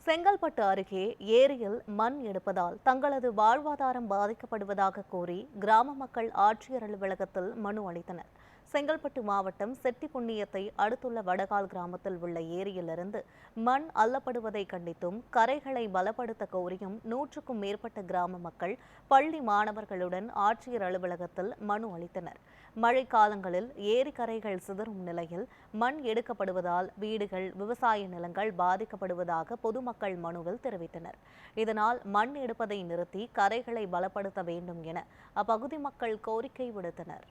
செங்கல்பட்டு அருகே ஏரியில் மண் எடுப்பதால் தங்களது வாழ்வாதாரம் பாதிக்கப்படுவதாக கூறி கிராம மக்கள் ஆட்சியர் அலுவலகத்தில் மனு அளித்தனர். செங்கல்பட்டு மாவட்டம் செட்டிப்புண்ணியத்தை அடுத்துள்ள வடகால் கிராமத்தில் உள்ள ஏரியிலிருந்து மண் அள்ளப்படுவதை கண்டித்தும் கரைகளை பலப்படுத்த கோரியும் 100க்கும் மேற்பட்ட கிராம மக்கள் பள்ளி மாணவர்களுடன் ஆட்சியர் அலுவலகத்தில் மனு அளித்தனர். மழைக்காலங்களில் ஏரி கரைகள் சிதறும் நிலையில் மண் எடுக்கப்படுவதால் வீடுகள், விவசாய நிலங்கள் பாதிக்கப்படுவதாக பொதுமக்கள் மனுவில் தெரிவித்தனர். இதனால் மண் எடுப்பதை நிறுத்தி கரைகளை பலப்படுத்த வேண்டும் என அப்பகுதி மக்கள் கோரிக்கை விடுத்தனர்.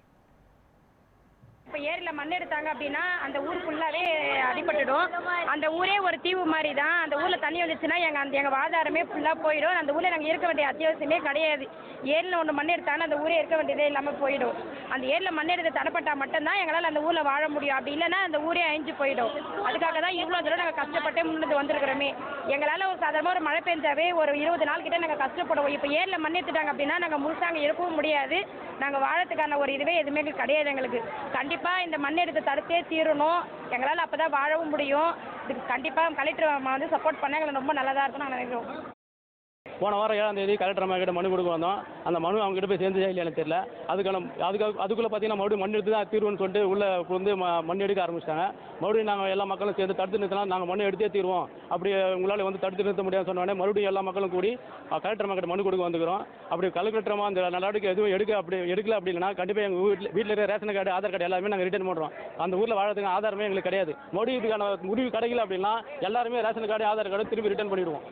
இப்போ ஏரியில் மண் எடுத்தாங்க அப்படின்னா அந்த ஊர் ஃபுல்லாகவே அடிபட்டுடும். அந்த ஊரே ஒரு தீவு மாதிரி தான். அந்த ஊரில் தண்ணி வந்துச்சுன்னா எங்கள் வாழ்வாதாரமே ஃபுல்லாக போயிடும். அந்த ஊரில் நாங்கள் இருக்க வேண்டிய அத்தியாவசியமே கிடையாது. ஏரியில் ஒன்று மண் எடுத்தாங்கன்னா அந்த ஊரே இருக்க வேண்டியதே இல்லாமல் போயிடும். அந்த ஏரியில் மண் எடுத்து தடப்பட்டால் மட்டும்தான் எங்களால் அந்த ஊரில் வாழ முடியும். அப்படி இல்லைன்னா அந்த ஊரே அழிஞ்சு போயிடும். அதுக்காக தான் இவ்வளோ தூரம் நாங்கள் கஷ்டப்பட்டே முன்னெடுத்து வந்திருக்கிறோமே. எங்களால் ஒரு சாதாரணமாக ஒரு மழை பெஞ்சாவே ஒரு 20 நாள் கிட்டே நாங்கள் கஷ்டப்படுவோம். இப்போ ஏரியில் மண் எடுத்துட்டாங்க அப்படின்னா நாங்கள் முழுசாக அங்கே இருக்கவும் முடியாது. நாங்கள் வாழறதுக்கான ஒரு இதுவே எதுவுமே கிடையாது எங்களுக்கு. கண்டிப்பாக இந்த மண் எடுத்து தடுத்தே தீரணும். எங்களால் அப்போ தான் வாழவும் முடியும். இதுக்கு கண்டிப்பாக கலெக்டர் வந்து சப்போர்ட் பண்ண எங்களுக்கு ரொம்ப நல்லதாக இருக்கும்னு நாங்கள் நினைக்கிறோம். போன வாரம் 7ஆம் தேதி கலெக்டர் அம்மா கிட்ட மனு கொடுக்க வந்தோம். அந்த மனு அவங்க கிட்ட போய் சேர்ந்துச்சா இல்லையா எனக்கு தெரியல. அதுக்குள்ளே பார்த்தீங்கன்னா மறுபடியும் மண் எடுத்து தான் தீர்வுன்னு சொல்லிட்டு உள்ளே வந்து மண் எடுக்க ஆரம்பிச்சிட்டாங்க. மறுபடியும் நாங்கள் எல்லா மக்களும் சேர்ந்து தடுத்து நிறுத்தலாம், நாங்கள் மண் எடுத்தே தீர்வோம், அப்படி உங்களால் வந்து தடுத்து நிறுத்த முடியாதுன்னு சொன்னோடனே மறுபடியும் எல்லா மக்களும் கூடி கலெக்டர் அம்மா கிட்ட மனு கொடுக்க வந்துக்கிறோம். அப்படி கலெக்டர் அம்மா அந்த நடவடிக்கை எதுவும் எடுக்கல அப்படின்னா கண்டிப்பாக எங்கள் வீட்டில் இருக்கிற ரேஷன் கார்டு, ஆதார் கார்டு எல்லாமே நாங்கள் ரிட்டர்ன் பண்ணுறோம். அந்த ஊரில் வாழறதுக்கு ஆதாரமே எங்களுக்கு கிடையாது. மறுபடியும் இதுக்கான முடிவு கிடைக்கல அப்படின்னா எல்லாருமே ரேஷன் கார்டு, ஆதார் கார்டு திரும்பி ரிட்டர்ன் பண்ணிவிடுவோம்.